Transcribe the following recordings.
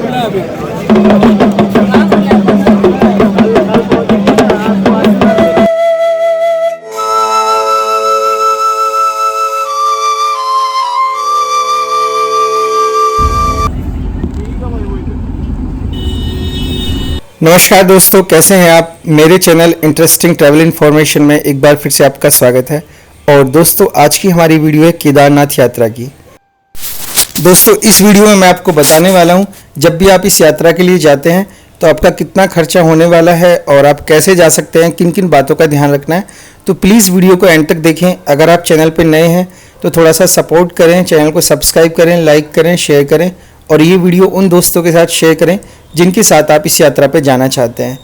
नमस्कार दोस्तों, कैसे हैं आप। मेरे चैनल इंटरेस्टिंग ट्रैवल इन्फॉर्मेशन में एक बार फिर से आपका स्वागत है। और दोस्तों, आज की हमारी वीडियो है केदारनाथ यात्रा की। दोस्तों, इस वीडियो में मैं आपको बताने वाला हूं, जब भी आप इस यात्रा के लिए जाते हैं तो आपका कितना खर्चा होने वाला है और आप कैसे जा सकते हैं, किन किन बातों का ध्यान रखना है। तो प्लीज़ वीडियो को एंड तक देखें। अगर आप चैनल पर नए हैं तो थोड़ा सा सपोर्ट करें, चैनल को सब्सक्राइब करें, लाइक करें, शेयर करें और ये वीडियो उन दोस्तों के साथ शेयर करें जिनके साथ आप इस यात्रा पर जाना चाहते हैं।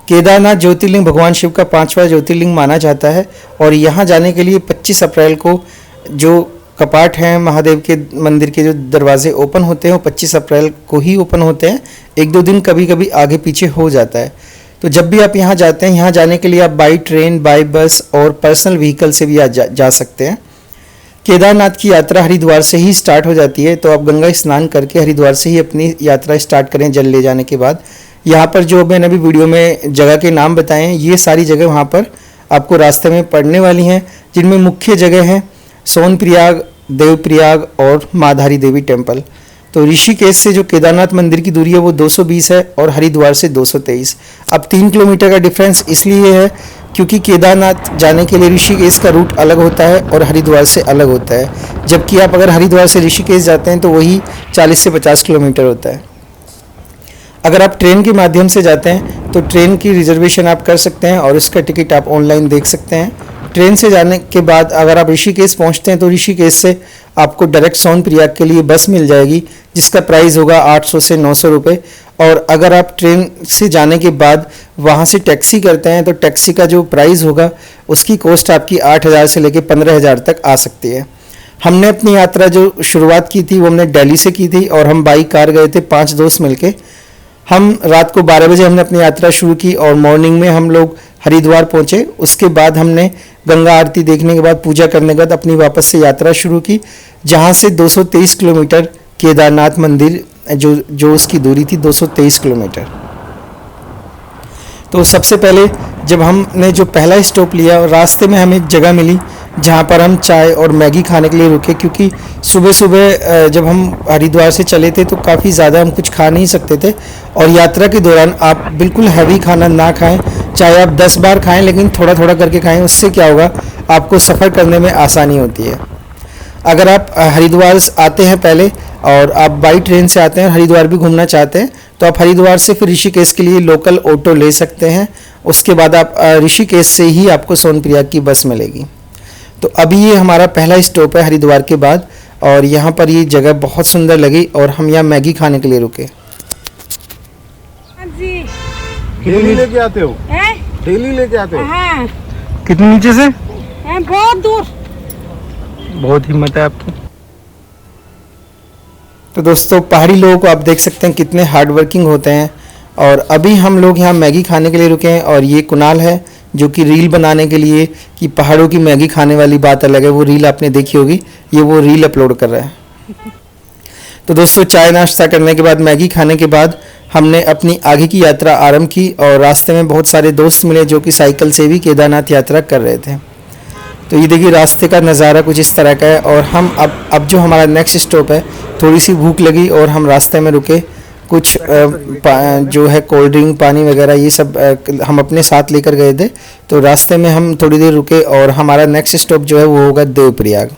केदारनाथ ज्योतिर्लिंग भगवान शिव का 5वां ज्योतिर्लिंग माना जाता है और यहाँ जाने के लिए 25 अप्रैल को जो कपाट हैं, महादेव के मंदिर के जो दरवाजे ओपन होते हैं वो 25 अप्रैल को ही ओपन होते हैं। एक दो दिन कभी कभी आगे पीछे हो जाता है। तो जब भी आप यहाँ जाते हैं, यहाँ जाने के लिए आप बाई ट्रेन, बाई बस और पर्सनल व्हीकल से भी जा सकते हैं। केदारनाथ की यात्रा हरिद्वार से ही स्टार्ट हो जाती है, तो आप गंगा स्नान करके हरिद्वार से ही अपनी यात्रा स्टार्ट करें जल ले जाने के बाद। यहाँ पर जो मैंने अभी वीडियो में जगह के नाम बताए हैं, ये सारी जगह वहाँ पर आपको रास्ते में पड़ने वाली हैं, जिनमें मुख्य जगह हैं सोनप्रयाग, देवप्रयाग और माधारी देवी टेम्पल। तो ऋषिकेश से जो केदारनाथ मंदिर की दूरी है वो 220 है और हरिद्वार से 223। अब 3 किलोमीटर का डिफरेंस इसलिए है क्योंकि केदारनाथ जाने के लिए ऋषिकेश का रूट अलग होता है और हरिद्वार से अलग होता है, जबकि आप अगर हरिद्वार से ऋषिकेश जाते हैं तो वही 40 से 50 किलोमीटर होता है। अगर आप ट्रेन के माध्यम से जाते हैं तो ट्रेन की रिजर्वेशन आप कर सकते हैं और उसका टिकट आप ऑनलाइन देख सकते हैं। ट्रेन से जाने के बाद अगर आप ऋषिकेश पहुंचते हैं तो ऋषिकेश से आपको डायरेक्ट सोनप्रयाग के लिए बस मिल जाएगी, जिसका प्राइस होगा 800 से 900 रुपये। और अगर आप ट्रेन से जाने के बाद वहां से टैक्सी करते हैं तो टैक्सी का जो प्राइस होगा उसकी कॉस्ट आपकी 8,000 से लेकर 15,000 तक आ सकती है। हमने अपनी यात्रा जो शुरुआत की थी वो हमने दिल्ली से की थी और हम बाई कार गए थे 5 दोस्त मिलके। हम रात को 12 बजे हमने अपनी यात्रा शुरू की और मॉर्निंग में हम लोग हरिद्वार पहुंचे। उसके बाद हमने गंगा आरती देखने के बाद, पूजा करने के बाद अपनी वापस से यात्रा शुरू की, जहां से 223 किलोमीटर केदारनाथ मंदिर जो उसकी दूरी थी 223 किलोमीटर। तो सबसे पहले जब हमने जो पहला स्टॉप लिया, रास्ते में हमें एक जगह मिली जहाँ पर हम चाय और मैगी खाने के लिए रुके, क्योंकि सुबह सुबह जब हम हरिद्वार से चले थे तो काफ़ी ज़्यादा हम कुछ खा नहीं सकते थे। और यात्रा के दौरान आप बिल्कुल हैवी खाना ना खाएं, चाहे आप 10 बार खाएं लेकिन थोड़ा थोड़ा करके खाएं। उससे क्या होगा, आपको सफ़र करने में आसानी होती है। अगर आप हरिद्वार आते हैं पहले और आप बाई ट्रेन से आते हैं, हरिद्वार भी घूमना चाहते हैं, तो आप हरिद्वार से फिर ऋषिकेश के लिए लोकल ऑटो ले सकते हैं। उसके बाद आप ऋषिकेश से ही आपको सोनप्रयाग की बस मिलेगी। तो अभी ये हमारा पहला स्टॉप है हरिद्वार के बाद और यहाँ पर ये जगह बहुत सुंदर लगी और हम यहाँ मैगी खाने के लिए रुके। डेली लेके आते हो? डेली लेके आते हो? हाँ। कितने नीचे से? बहुत दूर। बहुत हिम्मत है आपकी। तो दोस्तों, पहाड़ी लोगों को आप देख सकते हैं कितने हार्ड वर्किंग होते हैं। और अभी हम लोग यहाँ मैगी खाने के लिए रुके हैं और ये कुणाल है जो कि रील बनाने के लिए कि पहाड़ों की मैगी खाने वाली बात अलग है, वो रील आपने देखी होगी, ये वो रील अपलोड कर रहा है। तो दोस्तों, चाय नाश्ता करने के बाद, मैगी खाने के बाद हमने अपनी आगे की यात्रा आरंभ की और रास्ते में बहुत सारे दोस्त मिले जो कि साइकिल से भी केदारनाथ यात्रा कर रहे थे। तो ये देखिए रास्ते का नज़ारा कुछ इस तरह का है। और हम अब जो हमारा नेक्स्ट स्टॉप है, थोड़ी सी भूख लगी और हम रास्ते में रुके। कुछ जो है कोल्ड ड्रिंक, पानी वगैरह ये सब हम अपने साथ लेकर गए थे। तो रास्ते में हम थोड़ी देर रुके और हमारा नेक्स्ट स्टॉप जो है वो होगा देवप्रयाग।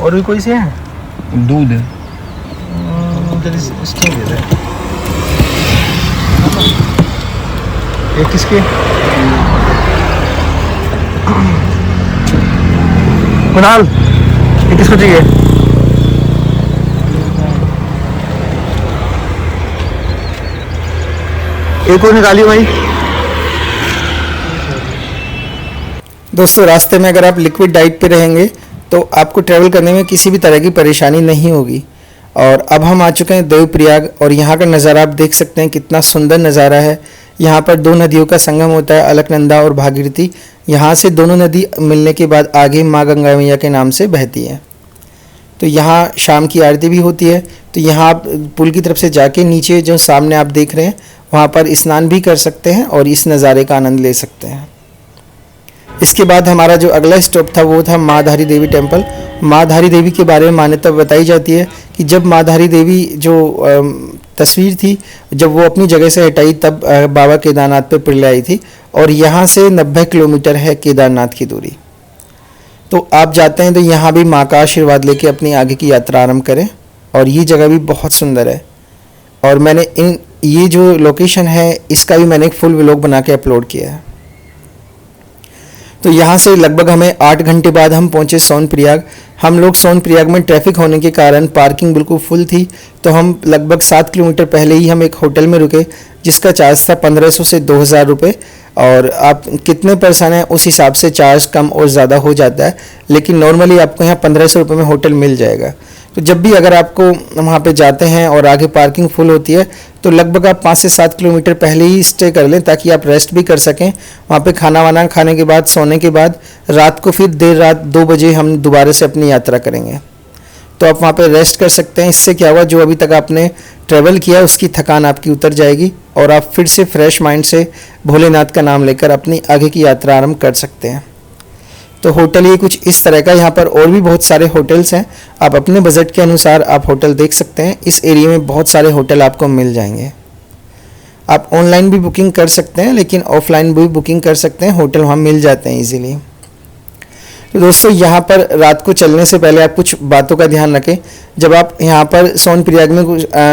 और भी कोई से है? दूध है। ये किसके? कुणाल, ये किसको चाहिए? एक और निकालिए भाई। दोस्तों, रास्ते में अगर आप लिक्विड डाइट पे रहेंगे तो आपको ट्रैवल करने में किसी भी तरह की परेशानी नहीं होगी। और अब हम आ चुके हैं देवप्रयाग और यहाँ का नज़ारा आप देख सकते हैं, कितना सुंदर नज़ारा है। यहाँ पर 2 नदियों का संगम होता है, अलकनंदा और भागीरथी। यहाँ से दोनों नदी मिलने के बाद आगे माँ गंगा मैया के नाम से बहती है। तो यहाँ शाम की आरती भी होती है। तो यहाँ आप पुल की तरफ से जाके नीचे जो सामने आप देख रहे हैं वहाँ पर स्नान भी कर सकते हैं और इस नज़ारे का आनंद ले सकते हैं। इसके बाद हमारा जो अगला स्टॉप था वो था माँ धारी देवी टेम्पल। माँ धारी देवी के बारे में मान्यता बताई जाती है कि जब माँ धारी देवी जो तस्वीर थी, जब वो अपनी जगह से हटाई तब बाबा केदारनाथ पे प्रलय आई थी और यहाँ से 90 किलोमीटर है केदारनाथ की दूरी। तो आप जाते हैं तो यहाँ भी माँ का आशीर्वाद लेके अपनी आगे की यात्रा आरंभ करें। और ये जगह भी बहुत सुंदर है और मैंने ये जो लोकेशन है इसका भी मैंने एक फुल व्लॉग बना के अपलोड किया है। तो यहाँ से लगभग हमें 8 घंटे बाद हम पहुँचे सोनप्रयाग। हम लोग सोनप्रयाग में ट्रैफिक होने के कारण पार्किंग बिल्कुल फुल थी, तो हम लगभग 7 किलोमीटर पहले ही हम एक होटल में रुके जिसका चार्ज था 1500 से 2000 रुपये। और आप कितने पर्सन हैं उस हिसाब से चार्ज कम और ज़्यादा हो जाता है, लेकिन नॉर्मली आपको यहाँ 1500 रुपये में होटल मिल जाएगा। तो जब भी अगर आपको वहाँ पे जाते हैं और आगे पार्किंग फुल होती है तो लगभग आप 5 से 7 किलोमीटर पहले ही स्टे कर लें ताकि आप रेस्ट भी कर सकें। वहाँ पे खाना वाना खाने के बाद, सोने के बाद रात को फिर देर रात 2 बजे हम दोबारा से अपनी यात्रा करेंगे। तो आप वहाँ पे रेस्ट कर सकते हैं। इससे क्या हुआ, जो अभी तक आपने ट्रैवल किया उसकी थकान आपकी उतर जाएगी और आप फिर से फ्रेश माइंड से भोलेनाथ का नाम लेकर अपनी आगे की यात्रा आरंभ कर सकते हैं। तो होटल ये कुछ इस तरह का, यहाँ पर और भी बहुत सारे होटल्स हैं, आप अपने बजट के अनुसार आप होटल देख सकते हैं। इस एरिया में बहुत सारे होटल आपको मिल जाएंगे। आप ऑनलाइन भी बुकिंग कर सकते हैं लेकिन ऑफलाइन भी बुकिंग कर सकते हैं, होटल वहाँ मिल जाते हैं इजीली। तो दोस्तों यहाँ पर रात को चलने से पहले आप कुछ बातों का ध्यान रखें। जब आप यहाँ पर सोनप्रयाग में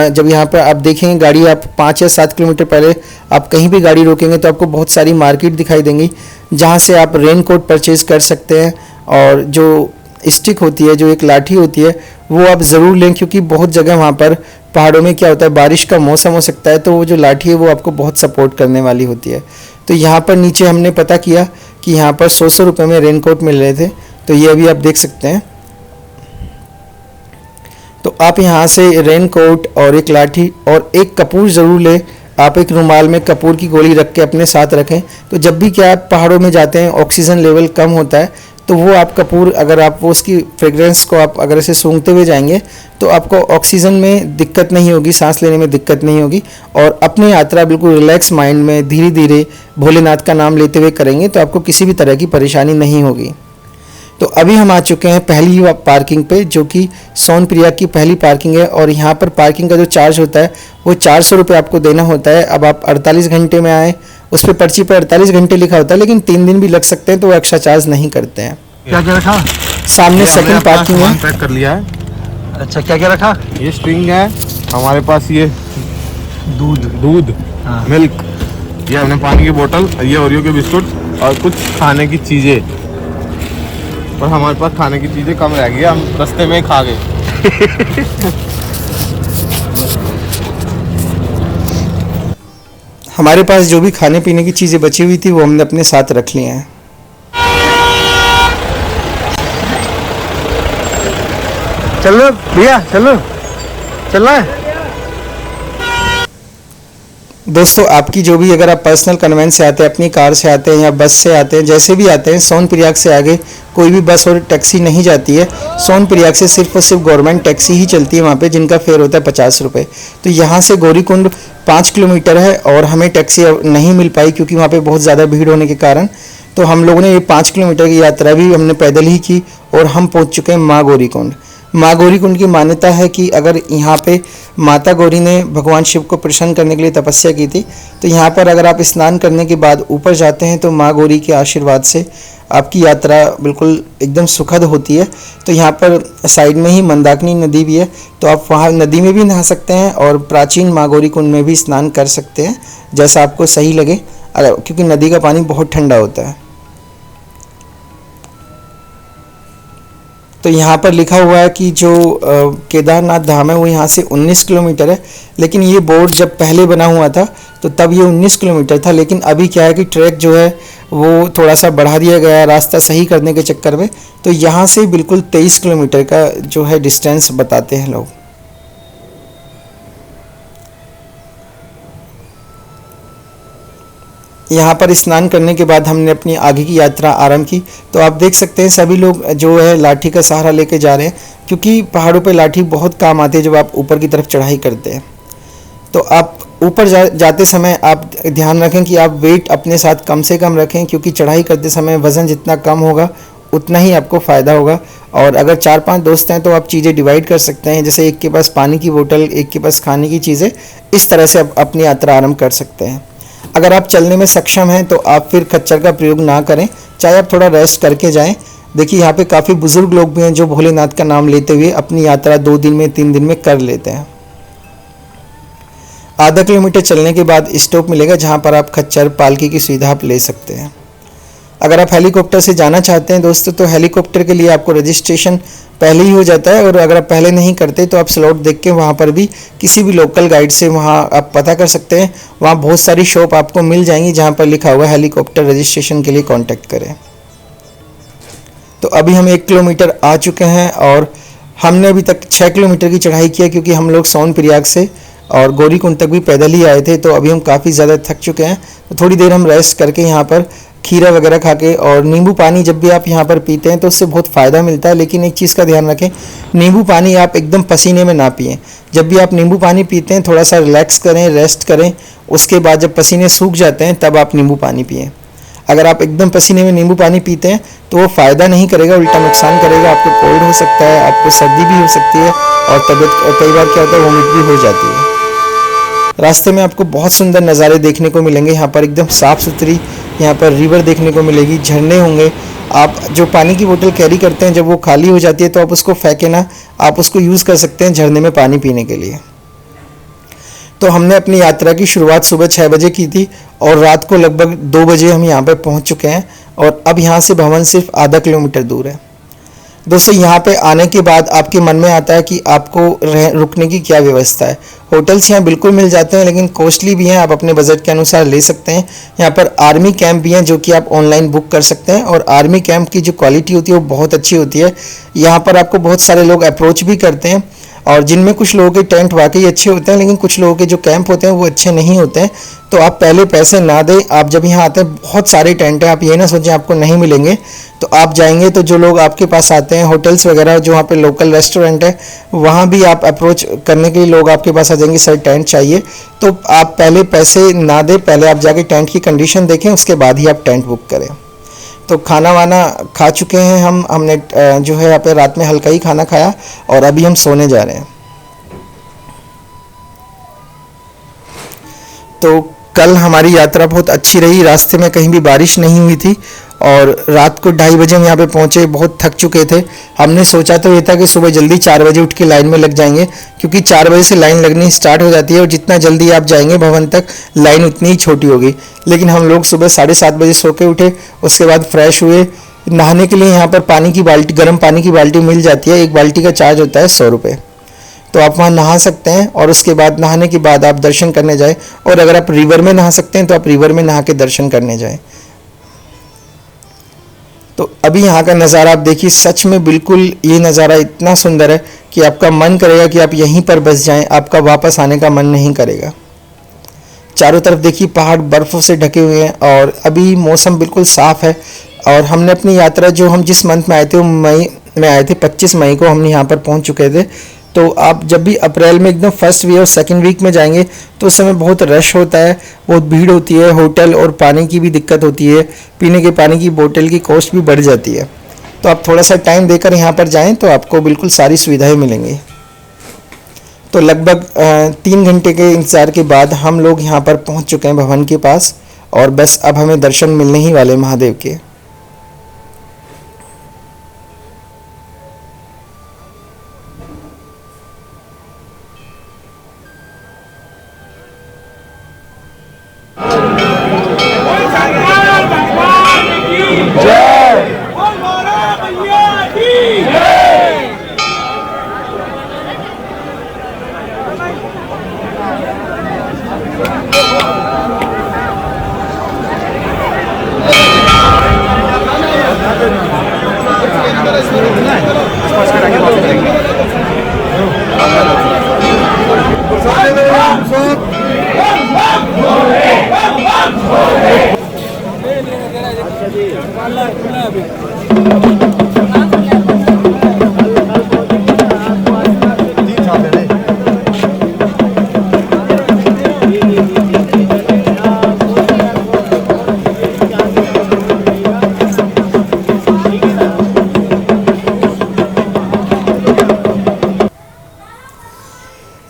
जब यहाँ पर आप देखेंगे गाड़ी, आप 5 या 7 किलोमीटर पहले आप कहीं भी गाड़ी रोकेंगे तो आपको बहुत सारी मार्केट दिखाई देंगी जहाँ से आप रेन कोट परचेज़ कर सकते हैं। और जो स्टिक होती है, जो एक लाठी होती है, वो आप ज़रूर लें क्योंकि बहुत जगह वहाँ पर पहाड़ों में क्या होता है, बारिश का मौसम हो सकता है, तो वो जो लाठी है वो आपको बहुत सपोर्ट करने वाली होती है। तो यहाँ पर नीचे हमने पता किया कि यहाँ पर 100 रुपये में रेन कोट मिल रहे थे, तो ये अभी आप देख सकते हैं। तो आप यहाँ से रेन कोट और एक लाठी और एक कपूर ज़रूर लें। आप एक रुमाल में कपूर की गोली रख के अपने साथ रखें, तो जब भी क्या आप पहाड़ों में जाते हैं ऑक्सीजन लेवल कम होता है, तो वो आप कपूर अगर आप वो उसकी फ्रेग्रेंस को आप अगर ऐसे सूंघते हुए जाएंगे तो आपको ऑक्सीजन में दिक्कत नहीं होगी, सांस लेने में दिक्कत नहीं होगी और अपनी यात्रा बिल्कुल रिलैक्स माइंड में धीरे धीरे भोलेनाथ का नाम लेते हुए करेंगे तो आपको किसी भी तरह की परेशानी नहीं होगी। तो अभी हम आ चुके हैं पहली पार्किंग पे, जो कि सोनप्रयाग की पहली पार्किंग है और यहाँ पर पार्किंग का जो चार्ज होता है वो 400 रुपये आपको देना होता है। अब आप 48 घंटे में आए, उस पर पर्ची पर 48 घंटे लिखा होता है, लेकिन 3 दिन भी लग सकते हैं तो वो एक्स्ट्रा चार्ज नहीं करते हैं। क्या क्या रखा? सामने सेकंड पार्किंग है। पैक कर लिया है। अच्छा, क्या क्या रखा? ये स्ट्रिंग है हमारे पास, ये दूध हाँ। मिल्क, ये हमने पानी की बोतल, ये ओरियो के बिस्कुट और कुछ खाने की चीज़ें। पर हमारे पास खाने की चीज़ें कम रह गई, हम रास्ते में ही खा गए। हमारे पास जो भी खाने पीने की चीज़ें बची हुई थी वो हमने अपने साथ रख ली हैं। चलो भैया, चलो चलना है। दोस्तों आपकी जो भी, अगर आप पर्सनल कन्वेंस से आते हैं, अपनी कार से आते हैं या बस से आते हैं, जैसे भी आते हैं, सोनप्रयाग से आगे कोई भी बस और टैक्सी नहीं जाती है। सोनप्रयाग से सिर्फ और सिर्फ गवर्नमेंट टैक्सी ही चलती है वहाँ पे, जिनका फेयर होता है 50 रुपये। तो यहाँ से गौरीकुंड 5 किलोमीटर है और हमें टैक्सी नहीं मिल पाई क्योंकि वहाँ पे बहुत ज़्यादा भीड़ होने के कारण। तो हम लोगों ने ये 5 किलोमीटर की यात्रा भी हमने पैदल ही की और हम पहुँच चुके हैं माँ गौरीकुंड। माँ गौरीकुंड की मान्यता है कि अगर यहाँ पे माता गौरी ने भगवान शिव को प्रसन्न करने के लिए तपस्या की थी, तो यहाँ पर अगर आप स्नान करने के बाद ऊपर जाते हैं तो माँ गौरी के आशीर्वाद से आपकी यात्रा बिल्कुल एकदम सुखद होती है। तो यहाँ पर साइड में ही मंदाकिनी नदी भी है, तो आप वहाँ नदी में भी नहा सकते हैं और प्राचीन माँ गौरीकुंड में भी स्नान कर सकते हैं, जैसा आपको सही लगे, क्योंकि नदी का पानी बहुत ठंडा होता है। तो यहाँ पर लिखा हुआ है कि जो केदारनाथ धाम है वो यहाँ से 19 किलोमीटर है, लेकिन ये बोर्ड जब पहले बना हुआ था तो तब ये 19 किलोमीटर था, लेकिन अभी क्या है कि ट्रैक जो है वो थोड़ा सा बढ़ा दिया गया है रास्ता सही करने के चक्कर में। तो यहाँ से बिल्कुल 23 किलोमीटर का जो है डिस्टेंस बताते हैं लोग। यहाँ पर स्नान करने के बाद हमने अपनी आगे की यात्रा आरंभ की। तो आप देख सकते हैं सभी लोग जो है लाठी का सहारा लेके जा रहे हैं, क्योंकि पहाड़ों पे लाठी बहुत काम आती है जब आप ऊपर की तरफ चढ़ाई करते हैं। तो आप ऊपर जाते समय आप ध्यान रखें कि आप वेट अपने साथ कम से कम रखें, क्योंकि चढ़ाई करते समय वज़न जितना कम होगा उतना ही आपको फ़ायदा होगा। और अगर 4-5 दोस्त हैं तो आप चीज़ें डिवाइड कर सकते हैं, जैसे एक के पास पानी की बोतल, एक के पास खाने की चीज़ें, इस तरह से आप अपनी यात्रा आरंभ कर सकते हैं। अगर आप चलने में सक्षम हैं तो आप फिर खच्चर का प्रयोग ना करें, चाहे आप थोड़ा रेस्ट करके जाएं। देखिए यहाँ पे काफ़ी बुज़ुर्ग लोग भी हैं जो भोलेनाथ का नाम लेते हुए अपनी यात्रा 2 दिन में 3 दिन में कर लेते हैं। आधा किलोमीटर चलने के बाद स्टॉप मिलेगा जहाँ पर आप खच्चर पालकी की सुविधा आप ले सकते हैं। अगर आप हेलीकॉप्टर से जाना चाहते हैं दोस्तों, तो हेलीकॉप्टर के लिए आपको रजिस्ट्रेशन पहले ही हो जाता है, और अगर आप पहले नहीं करते तो आप स्लॉट देख के वहाँ पर भी किसी भी लोकल गाइड से वहाँ आप पता कर सकते हैं। वहाँ बहुत सारी शॉप आपको मिल जाएंगी जहाँ पर लिखा हुआ है हेलीकॉप्टर रजिस्ट्रेशन के लिए कॉन्टैक्ट करें। तो अभी हम 1 किलोमीटर आ चुके हैं और हमने अभी तक 6 किलोमीटर की चढ़ाई की है, क्योंकि हम लोग सोनप्रयाग से और गौरीकुंड तक भी पैदल ही आए थे। तो अभी हम काफ़ी ज़्यादा थक चुके हैं, तो थोड़ी देर हम रेस्ट करके यहाँ पर खीरा वगैरह खा के, और नींबू पानी जब भी आप यहाँ पर पीते हैं तो उससे बहुत फ़ायदा मिलता है। लेकिन एक चीज़ का ध्यान रखें, नींबू पानी आप एकदम पसीने में ना पिएं। जब भी आप नींबू पानी पीते हैं थोड़ा सा रिलैक्स करें, रेस्ट करें, उसके बाद जब पसीने सूख जाते हैं तब आप नींबू पानी पिएं। अगर आप एकदम पसीने में नींबू पानी पीते हैं तो वो फ़ायदा नहीं करेगा, उल्टा नुकसान करेगा। आपको कोल्ड हो सकता है, आपको सर्दी भी हो सकती है, और तबीयत कई बार क्या होता है वोमिट भी हो जाती है। रास्ते में आपको बहुत सुंदर नज़ारे देखने को मिलेंगे। यहाँ पर एकदम साफ़ सुथरी यहाँ पर रिवर देखने को मिलेगी, झरने होंगे। आप जो पानी की बोतल कैरी करते हैं जब वो खाली हो जाती है तो आप उसको फेंके ना, आप उसको यूज़ कर सकते हैं झरने में पानी पीने के लिए। तो हमने अपनी यात्रा की शुरुआत सुबह 6 बजे की थी और रात को लगभग 2 बजे हम यहाँ पर पहुँच चुके हैं, और अब यहाँ से भवन सिर्फ आधा किलोमीटर दूर है। दोस्तों यहाँ पे आने के बाद आपके मन में आता है कि आपको रुकने की क्या व्यवस्था है। होटल्स यहाँ बिल्कुल मिल जाते हैं, लेकिन कॉस्टली भी हैं, आप अपने बजट के अनुसार ले सकते हैं। यहाँ पर आर्मी कैंप भी हैं जो कि आप ऑनलाइन बुक कर सकते हैं, और आर्मी कैंप की जो क्वालिटी होती है वो बहुत अच्छी होती है। यहाँ पर आपको बहुत सारे लोग अप्रोच भी करते हैं, और जिनमें कुछ लोगों के टेंट वाकई अच्छे होते हैं, लेकिन कुछ लोगों के जो कैंप होते हैं वो अच्छे नहीं होते हैं। तो आप पहले पैसे ना दें। आप जब यहाँ आते हैं बहुत सारे टेंट हैं, आप ये ना सोचें आपको नहीं मिलेंगे। तो आप जाएंगे तो जो लोग आपके पास आते हैं, होटल्स वगैरह जो वहाँ पे लोकल रेस्टोरेंट है, वहाँ भी आप अप्रोच करने के लिए लोग आपके पास आ जाएंगे, सर टेंट चाहिए। तो आप पहले पैसे ना दें, पहले आप जाके टेंट की कंडीशन देखें, उसके बाद ही आप टेंट बुक करें। तो खाना वाना खा चुके हैं हमने जो है यहाँ पे रात में हल्का ही खाना खाया, और अभी हम सोने जा रहे हैं। तो कल हमारी यात्रा बहुत अच्छी रही, रास्ते में कहीं भी बारिश नहीं हुई थी, और रात को 2:30 बजे हम यहाँ पे पहुँचे, बहुत थक चुके थे। हमने सोचा तो ये था कि सुबह जल्दी 4 बजे उठ के लाइन में लग जाएंगे, क्योंकि 4 बजे से लाइन लगनी स्टार्ट हो जाती है, और जितना जल्दी आप जाएंगे भवन तक लाइन उतनी ही छोटी होगी। लेकिन हम लोग सुबह 7:30 बजे सो के उठे, उसके बाद फ्रेश हुए। नहाने के लिए यहाँ पर पानी की बाल्टी, गर्म पानी की बाल्टी मिल जाती है, एक बाल्टी का चार्ज होता है 100 रुपये। तो आप वहाँ नहा सकते हैं, और उसके बाद नहाने के बाद आप दर्शन करने जाएं। और अगर आप रिवर में नहा सकते हैं तो आप रिवर में नहा के दर्शन करने जाएं। तो अभी यहाँ का नज़ारा आप देखिए, सच में बिल्कुल ये नज़ारा इतना सुंदर है कि आपका मन करेगा कि आप यहीं पर बस जाएं, आपका वापस आने का मन नहीं करेगा। चारों तरफ देखिए पहाड़ बर्फ़ों से ढके हुए हैं, और अभी मौसम बिल्कुल साफ़ है। और हमने अपनी यात्रा जो हम जिस मंथ में आए थे वो मई में आए थे, 25 मई को हमने यहाँ पर पहुँच चुके थे। तो आप जब भी अप्रैल में एकदम फर्स्ट वीक और सेकंड वीक में जाएंगे तो उस समय बहुत रश होता है, बहुत भीड़ होती है, होटल और पानी की भी दिक्कत होती है, पीने के पानी की बोतल की कॉस्ट भी बढ़ जाती है। तो आप थोड़ा सा टाइम देकर यहाँ पर जाएं तो आपको बिल्कुल सारी सुविधाएं मिलेंगी। तो लगभग 3 घंटे के इंतज़ार के बाद हम लोग यहाँ पर पहुँच चुके हैं भवन के पास, और बस अब हमें दर्शन मिलने ही वाले महादेव के।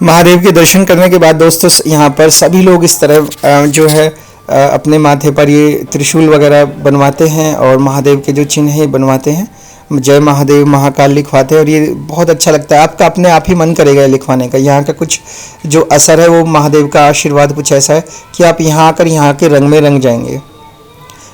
महादेव के दर्शन करने के बाद दोस्तों यहाँ पर सभी लोग इस तरह जो है अपने माथे पर ये त्रिशूल वगैरह बनवाते हैं और महादेव के जो चिन्ह हैं बनवाते हैं, जय महादेव महाकाल लिखवाते हैं और ये बहुत अच्छा लगता है। आपका अपने आप ही मन करेगा लिखवाने का। यहाँ का कुछ जो असर है वो महादेव का आशीर्वाद कुछ ऐसा है कि आप यहाँ आकर यहाँ के रंग में रंग जाएंगे।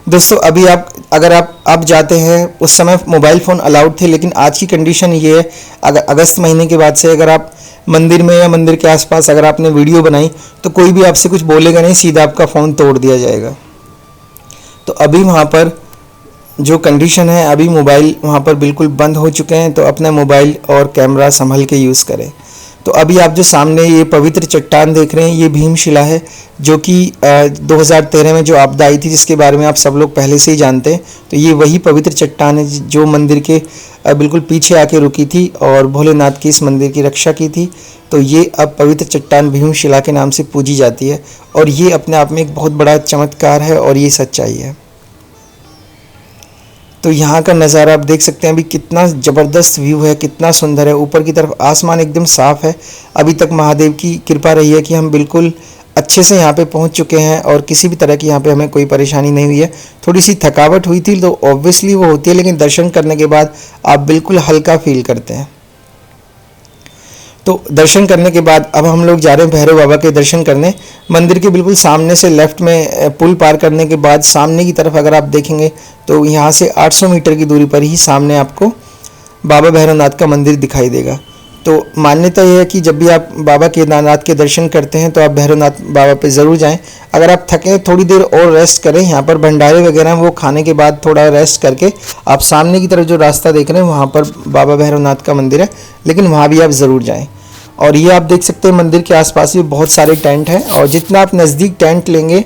दोस्तों अभी आप अगर आप जाते हैं, उस समय मोबाइल फ़ोन अलाउड थे, लेकिन आज की कंडीशन ये है अगर अगस्त महीने के बाद से अगर आप मंदिर में या मंदिर के आसपास अगर आपने वीडियो बनाई तो कोई भी आपसे कुछ बोलेगा नहीं, सीधा आपका फ़ोन तोड़ दिया जाएगा। तो अभी वहाँ पर जो कंडीशन है, अभी मोबाइल वहाँ पर बिल्कुल बंद हो चुके हैं, तो अपना मोबाइल और कैमरा संभल के यूज़ करें। तो अभी आप जो सामने ये पवित्र चट्टान देख रहे हैं, ये भीमशिला है, जो कि 2013 में जो आपदा आई थी जिसके बारे में आप सब लोग पहले से ही जानते हैं। तो ये वही पवित्र चट्टान है जो मंदिर के बिल्कुल पीछे आके रुकी थी और भोलेनाथ की इस मंदिर की रक्षा की थी। तो ये अब पवित्र चट्टान भीमशिला के नाम से पूजी जाती है और ये अपने आप में एक बहुत बड़ा चमत्कार है और ये सच्चाई है। तो यहाँ का नज़ारा आप देख सकते हैं अभी कितना ज़बरदस्त व्यू है, कितना सुंदर है। ऊपर की तरफ आसमान एकदम साफ़ है। अभी तक महादेव की कृपा रही है कि हम बिल्कुल अच्छे से यहाँ पे पहुँच चुके हैं और किसी भी तरह की यहाँ पे हमें कोई परेशानी नहीं हुई है। थोड़ी सी थकावट हुई थी तो ऑब्वियसली वो होती है, लेकिन दर्शन करने के बाद आप बिल्कुल हल्का फील करते हैं। तो दर्शन करने के बाद अब हम लोग जा रहे हैं भैरव बाबा के दर्शन करने। मंदिर के बिल्कुल सामने से लेफ़्ट में पुल पार करने के बाद सामने की तरफ अगर आप देखेंगे तो यहाँ से 800 मीटर की दूरी पर ही सामने आपको बाबा भैरवनाथ का मंदिर दिखाई देगा। तो मान्यता यह है कि जब भी आप बाबा केदारनाथ के दर्शन करते हैं तो आप भैरवनाथ बाबा पे ज़रूर जाएं। अगर आप थकें थोड़ी देर और रेस्ट करें, यहाँ पर भंडारे वगैरह वो खाने के बाद थोड़ा रेस्ट करके आप सामने की तरफ जो रास्ता देख रहे हैं वहाँ पर बाबा भैरवनाथ का मंदिर है, लेकिन वहाँ भी आप ज़रूर जाएँ। और ये आप देख सकते हैं मंदिर के आसपास भी बहुत सारे टेंट हैं और जितना आप नज़दीक टेंट लेंगे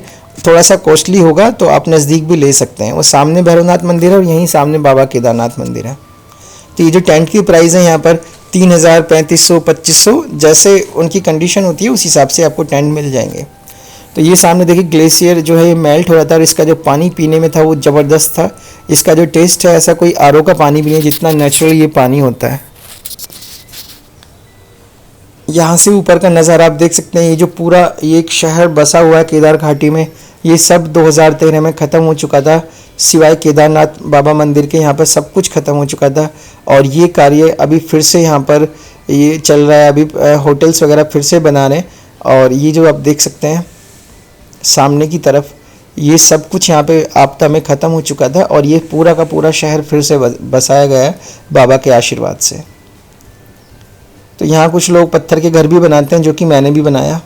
थोड़ा सा कॉस्टली होगा, तो आप नज़दीक भी ले सकते हैं। वो सामने भैरवनाथ मंदिर है और यहीं सामने बाबा केदारनाथ मंदिर है। तो ये जो टेंट की प्राइस है यहाँ पर 3000, 3500, 2500 जैसे उनकी कंडीशन होती है उस हिसाब से आपको टेंट मिल जाएंगे। तो ये सामने देखिए ग्लेशियर जो है ये मेल्ट हो रहा था और इसका जो पानी पीने में था वो ज़बरदस्त था। इसका जो टेस्ट है ऐसा कोई आरओ का पानी भी नहीं है, जितना नेचुरल ये पानी होता है। यहाँ से ऊपर का नज़ारा आप देख सकते हैं। ये जो पूरा ये एक शहर बसा हुआ है केदार घाटी में, ये सब 2013 में ख़त्म हो चुका था, सिवाय केदारनाथ बाबा मंदिर के यहाँ पर सब कुछ ख़त्म हो चुका था। और ये कार्य अभी फिर से यहाँ पर ये चल रहा है। अभी होटल्स वगैरह फिर से बना रहे हैं और ये जो आप देख सकते हैं सामने की तरफ, ये सब कुछ यहाँ पे आपदा में ख़त्म हो चुका था और ये पूरा का पूरा शहर फिर से बसाया गया है बाबा के आशीर्वाद से। तो यहाँ कुछ लोग पत्थर के घर भी बनाते हैं, जो कि मैंने भी बनाया।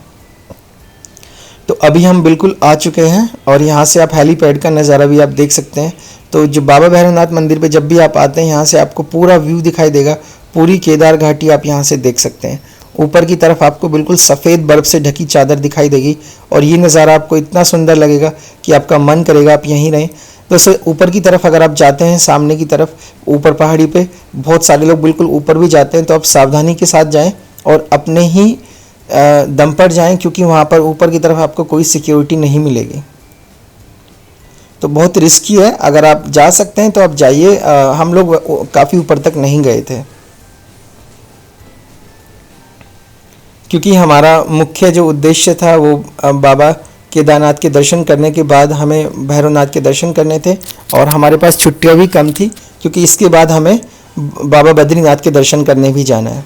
तो अभी हम बिल्कुल आ चुके हैं और यहाँ से आप हेलीपैड का नज़ारा भी आप देख सकते हैं। तो जो बाबा भैरवनाथ मंदिर पे जब भी आप आते हैं यहाँ से आपको पूरा व्यू दिखाई देगा, पूरी केदार घाटी आप यहाँ से देख सकते हैं। ऊपर की तरफ आपको बिल्कुल सफ़ेद बर्फ़ से ढकी चादर दिखाई देगी और ये नज़ारा आपको इतना सुंदर लगेगा कि आपका मन करेगा आप यहीं रहें। दोस्तों ऊपर की तरफ अगर आप जाते हैं, सामने की तरफ ऊपर पहाड़ी पे बहुत सारे लोग बिल्कुल ऊपर भी जाते हैं, तो आप सावधानी के साथ जाएं और अपने ही दम पर जाएं, क्योंकि वहाँ पर ऊपर की तरफ आपको कोई सिक्योरिटी नहीं मिलेगी। तो बहुत रिस्की है। अगर आप जा सकते हैं तो आप जाइए। हम लोग काफ़ी ऊपर तक नहीं गए थे, क्योंकि हमारा मुख्य जो उद्देश्य था वो बाबा केदारनाथ के दर्शन करने के बाद हमें भैरवनाथ के दर्शन करने थे और हमारे पास छुट्टियां भी कम थी, क्योंकि इसके बाद हमें बाबा बद्रीनाथ के दर्शन करने भी जाना है।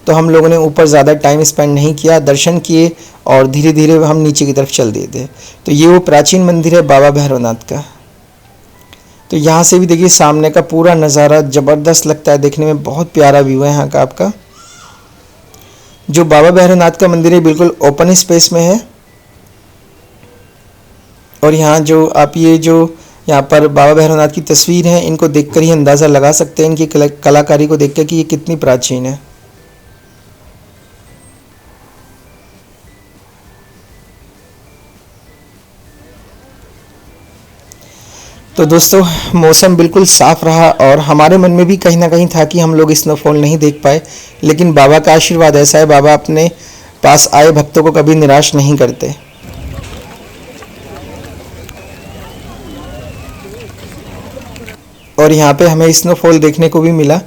तो हम लोगों ने ऊपर ज़्यादा टाइम स्पेंड नहीं किया, दर्शन किए और धीरे धीरे हम नीचे की तरफ चल दिए थे। तो ये वो प्राचीन मंदिर है बाबा भैरवनाथ का। तो यहाँ से भी देखिए सामने का पूरा नज़ारा ज़बरदस्त लगता है, देखने में बहुत प्यारा व्यू है यहाँ का। आपका जो बाबा भैरवनाथ का मंदिर है बिल्कुल ओपन स्पेस में है और यहाँ जो आप ये जो यहाँ पर बाबा भैरवनाथ की तस्वीर है, इनको देखकर ही अंदाज़ा लगा सकते हैं इनकी कलाकारी को देखकर कि ये कितनी प्राचीन है। तो दोस्तों मौसम बिल्कुल साफ़ रहा और हमारे मन में भी कहीं ना कहीं था कि हम लोग स्नोफॉल नहीं देख पाए, लेकिन बाबा का आशीर्वाद ऐसा है, बाबा अपने पास आए भक्तों को कभी निराश नहीं करते। और यहाँ पे हमें स्नोफॉल देखने को भी मिला।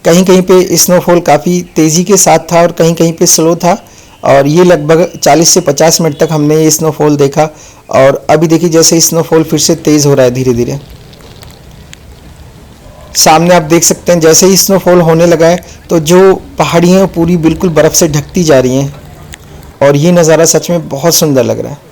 कहीं कहीं पे स्नोफॉल काफ़ी तेज़ी के साथ था और कहीं कहीं पे स्लो था, और ये लगभग 40 से 50 मिनट तक हमने ये स्नोफॉल देखा। और अभी देखिए जैसे स्नोफॉल फिर से तेज़ हो रहा है धीरे धीरे। सामने आप देख सकते हैं जैसे ही स्नोफॉल होने लगा है तो जो पहाड़ियाँ हैं पूरी बिल्कुल बर्फ़ से ढकती जा रही हैं, और ये नज़ारा सच में बहुत सुंदर लग रहा है।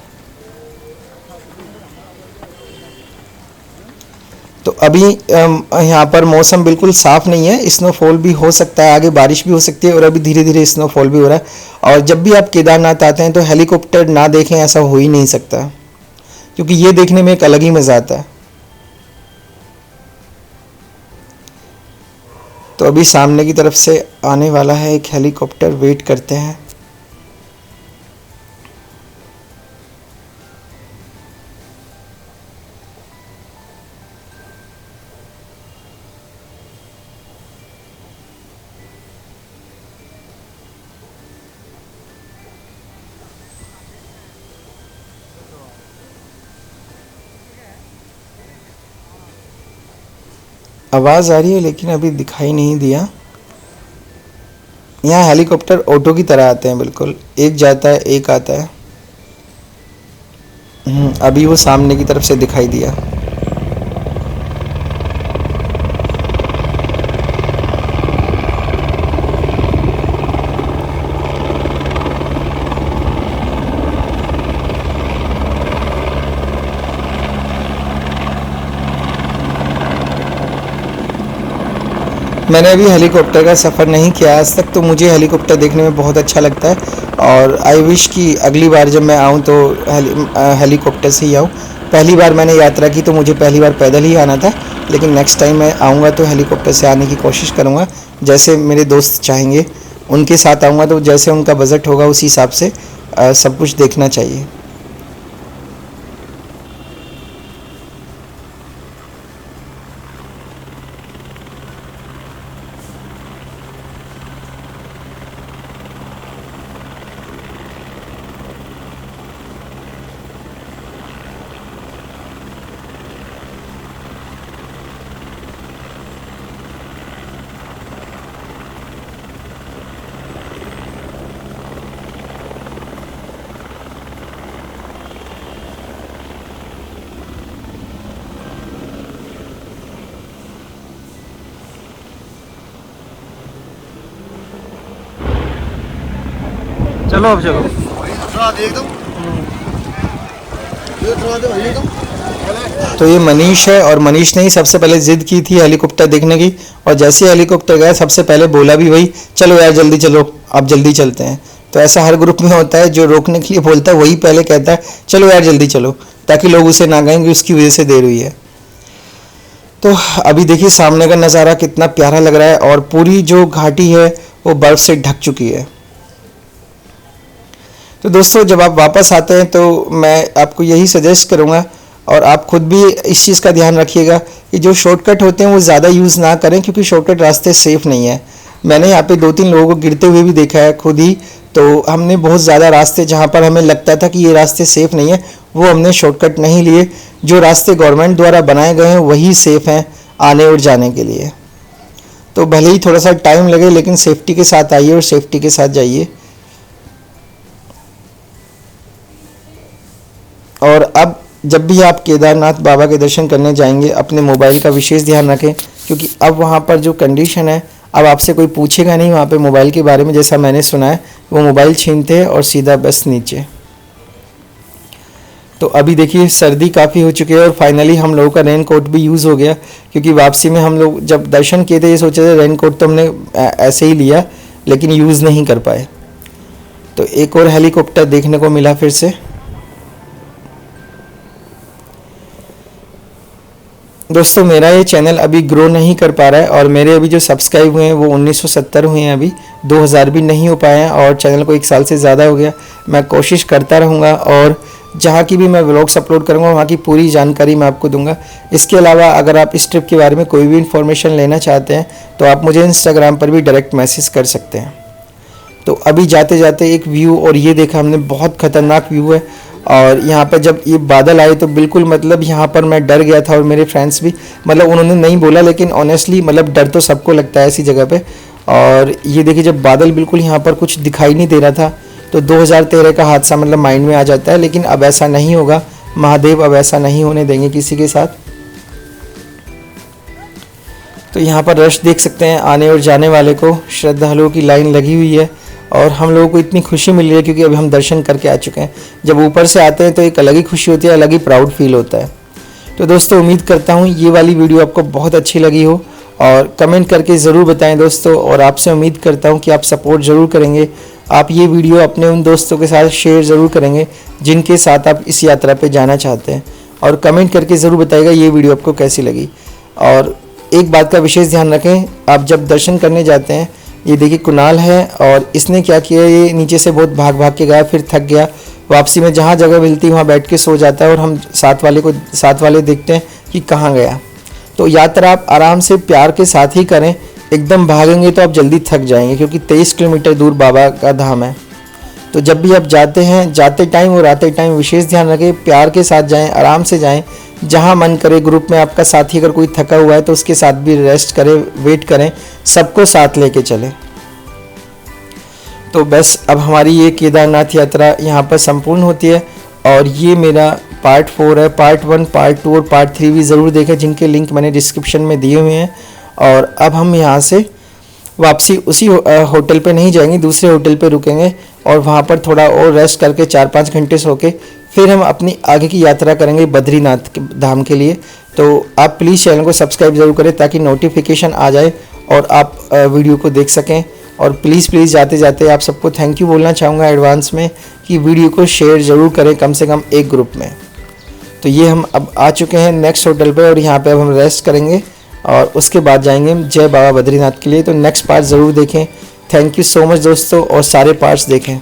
तो अभी यहाँ पर मौसम बिल्कुल साफ़ नहीं है, स्नोफॉल भी हो सकता है, आगे बारिश भी हो सकती है, और अभी धीरे धीरे स्नोफॉल भी हो रहा है। और जब भी आप केदारनाथ आते हैं तो हेलीकॉप्टर ना देखें ऐसा हो ही नहीं सकता, क्योंकि ये देखने में एक अलग ही मज़ा आता है। तो अभी सामने की तरफ से आने वाला है एक हेलीकॉप्टर, वेट करते हैं। आवाज़ आ रही है लेकिन अभी दिखाई नहीं दिया। यहाँ हेलीकॉप्टर ऑटो की तरह आते हैं, बिल्कुल एक जाता है एक आता है। अभी वो सामने की तरफ से दिखाई दिया। मैंने अभी हेलीकॉप्टर का सफ़र नहीं किया आज तक, तो मुझे हेलीकॉप्टर देखने में बहुत अच्छा लगता है, और आई विश कि अगली बार जब मैं आऊँ तो हेलीकॉप्टर से ही आऊँ। पहली बार मैंने यात्रा की तो मुझे पहली बार पैदल ही आना था, लेकिन नेक्स्ट टाइम मैं आऊँगा तो हेलीकॉप्टर से आने की कोशिश करूँगा। जैसे मेरे दोस्त चाहेंगे उनके साथ आऊँगा, तो जैसे उनका बजट होगा उसी हिसाब से सब कुछ देखना चाहिए। चलो अब चलो। तो ये मनीष है, और मनीष ने ही सबसे पहले ज़िद की थी हेलीकॉप्टर देखने की, और जैसे हेलीकॉप्टर गया सबसे पहले बोला भी वही, चलो यार जल्दी चलो, अब जल्दी चलते हैं। तो ऐसा हर ग्रुप में होता है, जो रोकने के लिए बोलता है वही पहले कहता है चलो यार जल्दी चलो, ताकि लोग उसे ना कहें कि उसकी वजह से देर हुई है। तो अभी देखिए सामने का नज़ारा कितना प्यारा लग रहा है, और पूरी जो घाटी है वो बर्फ़ से ढक चुकी है। तो दोस्तों जब आप वापस आते हैं तो मैं आपको यही सजेस्ट करूँगा, और आप खुद भी इस चीज़ का ध्यान रखिएगा कि जो शॉर्टकट होते हैं वो ज़्यादा यूज़ ना करें, क्योंकि शॉर्टकट रास्ते सेफ़ नहीं है। मैंने यहाँ पे 2-3 लोगों को गिरते हुए भी देखा है खुद ही। तो हमने बहुत ज़्यादा रास्ते जहाँ पर हमें लगता था कि ये रास्ते सेफ़ नहीं है, वो हमने शॉर्टकट नहीं लिए। जो रास्ते गवर्नमेंट द्वारा बनाए गए हैं वही सेफ़ हैं आने और जाने के लिए। तो भले ही थोड़ा सा टाइम लगे, लेकिन सेफ्टी के साथ आइए और सेफ्टी के साथ जाइए। और अब जब भी आप केदारनाथ बाबा के दर्शन करने जाएंगे अपने मोबाइल का विशेष ध्यान रखें, क्योंकि अब वहाँ पर जो कंडीशन है, अब आपसे कोई पूछेगा नहीं वहाँ पे मोबाइल के बारे में। जैसा मैंने सुना है वो मोबाइल छीनते हैं और सीधा बस नीचे। तो अभी देखिए सर्दी काफ़ी हो चुकी है, और फाइनली हम लोगों का रेन कोट भी यूज़ हो गया, क्योंकि वापसी में हम लोग जब दर्शन किए थे ये सोचे थे रेन कोट तो हमने ऐसे ही लिया, लेकिन यूज़ नहीं कर पाए। तो एक और हेलीकॉप्टर देखने को मिला फिर से। दोस्तों मेरा ये चैनल अभी ग्रो नहीं कर पा रहा है, और मेरे अभी जो सब्सक्राइब हुए हैं वो 1970 हुए हैं, अभी 2000 भी नहीं हो पाए हैं, और चैनल को 1 साल से ज़्यादा हो गया। मैं कोशिश करता रहूँगा, और जहाँ की भी मैं व्लॉग्स अपलोड करूँगा वहाँ की पूरी जानकारी मैं आपको दूंगा। इसके अलावा अगर आप इस ट्रिप के बारे में कोई भी इन्फॉर्मेशन लेना चाहते हैं तो आप मुझे इंस्टाग्राम पर भी डायरेक्ट मैसेज कर सकते हैं। तो अभी जाते जाते एक व्यू, और ये देखा हमने, बहुत ख़तरनाक व्यू है। और यहाँ पर जब ये बादल आए तो बिल्कुल मतलब यहाँ पर मैं डर गया था, और मेरे फ्रेंड्स भी, मतलब उन्होंने नहीं बोला लेकिन ऑनेस्टली मतलब डर तो सबको लगता है ऐसी जगह पे। और ये देखिए जब बादल बिल्कुल यहाँ पर कुछ दिखाई नहीं दे रहा था तो 2013 का हादसा मतलब माइंड में आ जाता है, लेकिन अब ऐसा नहीं होगा। महादेव अब ऐसा नहीं होने देंगे किसी के साथ। तो यहाँ पर रश देख सकते हैं, आने और जाने वाले को, श्रद्धालुओं की लाइन लगी हुई है। और हम लोगों को इतनी खुशी मिल रही है क्योंकि अभी हम दर्शन करके आ चुके हैं। जब ऊपर से आते हैं तो एक अलग ही खुशी होती है, अलग ही प्राउड फील होता है। तो दोस्तों उम्मीद करता हूँ ये वाली वीडियो आपको बहुत अच्छी लगी हो, और कमेंट करके ज़रूर बताएं दोस्तों। और आपसे उम्मीद करता हूँ कि आप सपोर्ट ज़रूर करेंगे। आप ये वीडियो अपने उन दोस्तों के साथ शेयर ज़रूर करेंगे जिनके साथ आप इस यात्रा पे जाना चाहते हैं, और कमेंट करके ज़रूर बताइएगा ये वीडियो आपको कैसी लगी। और एक बात का विशेष ध्यान रखें, आप जब दर्शन करने जाते हैं, ये देखिए कुणाल है और इसने क्या किया, ये नीचे से बहुत भाग भाग के गया, फिर थक गया, वापसी में जहाँ जगह मिलती है वहाँ बैठ के सो जाता है, और हम साथ वाले देखते हैं कि कहाँ गया। तो यात्रा आप आराम से प्यार के साथ ही करें, एकदम भागेंगे तो आप जल्दी थक जाएंगे, क्योंकि 23 किलोमीटर दूर बाबा का धाम है। तो जब भी आप जाते हैं, जाते टाइम और आते टाइम विशेष ध्यान रखें, प्यार के साथ जाएं, आराम से जाएं, जहां मन करे। ग्रुप में आपका साथी अगर कोई थका हुआ है तो उसके साथ भी रेस्ट करें, वेट करें, सबको साथ लेके चलें। तो बस अब हमारी ये केदारनाथ यात्रा यहाँ पर संपूर्ण होती है, और ये मेरा पार्ट 4 है। पार्ट 1, पार्ट 2 और पार्ट 3 भी ज़रूर देखें, जिनके लिंक मैंने डिस्क्रिप्शन में दिए हुए हैं। और अब हम यहाँ से वापसी उसी होटल पे नहीं जाएंगे, दूसरे होटल पे रुकेंगे, और वहाँ पर थोड़ा और रेस्ट करके 4-5 घंटे सो के फिर हम अपनी आगे की यात्रा करेंगे बद्रीनाथ धाम के लिए। तो आप प्लीज़ चैनल को सब्सक्राइब ज़रूर करें ताकि नोटिफिकेशन आ जाए और आप वीडियो को देख सकें। और प्लीज़ जाते जाते आप सबको थैंक यू बोलना चाहूँगा एडवांस में कि वीडियो को शेयर ज़रूर करें, कम से कम एक ग्रुप में। तो ये हम अब आ चुके हैं नेक्स्ट होटल पे, और यहाँ पे अब हम रेस्ट करेंगे और उसके बाद जाएंगे हम जय बाबा बद्रीनाथ के लिए। तो नेक्स्ट पार्ट ज़रूर देखें। थैंक यू सो मच दोस्तों, और सारे पार्ट्स देखें।